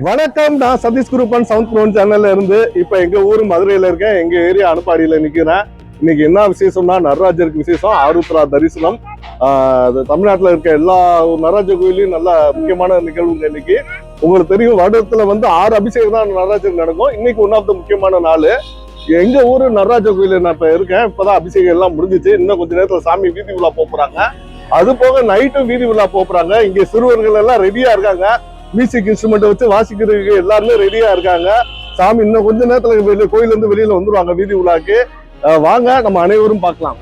வணக்கம், நான் Satish குரூப்பன் south prone சேனல்ல இருந்து இப்ப எங்க ஊர் மதுரையில இருக்கேன். எங்க ஏரியா அனுப்பாடியில நிக்கிறேன். இன்னைக்கு என்ன விசேஷம்னா நடராஜருக்கு விசேஷம், ஆருத்ரா தரிசனம். தமிழ்நாட்டில் இருக்க எல்லா நடராஜ கோயிலையும் நல்ல முக்கியமான நிகழ்வுங்க. இன்னைக்கு உங்களுக்கு தெரியும், வருடத்துல 6 அபிஷேகம் தான் நடராஜருக்கு நடக்கும். இன்னைக்கு ஒன் ஆஃப் த முக்கியமான நாள். எங்க ஊரு நடராஜ கோயில நான் இப்ப இருக்கேன். இப்பதான் அபிஷேகம் எல்லாம் முடிஞ்சிச்சு. இன்னும் கொஞ்ச நேரத்துல சாமி வீதி விழா போறாங்க. அது போக நைட்டும் வீதி விழா போறாங்க. இங்க சிறுவர்கள் எல்லாம் ரெடியா இருக்காங்க. மியூசிக் இன்ஸ்ட்ருமெண்ட் வச்சு வாசிக்கிறதுக்கு எல்லாருமே ரெடியா இருக்காங்க. சாமி இன்னும் கொஞ்ச நேரத்துல கோயில இருந்து வெளியில வந்துருவாங்க வீதி விழாக்கு. வாங்க நம்ம அனைவரும் பார்க்கலாம்.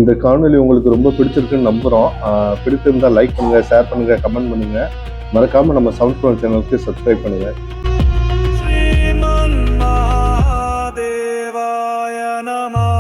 இந்த காணொலி உங்களுக்கு ரொம்ப பிடிச்சிருக்குன்னு நம்புகிறோம். பிடித்திருந்தா லைக் பண்ணுங்க, ஷேர் பண்ணுங்க, கமெண்ட் பண்ணுங்க. மறக்காம நம்ம சவுத் ப்ரோன் சேனலுக்கு சப்ஸ்கிரைப் பண்ணுங்க. ஸ்ரீமன் மகாதேவாய நமः.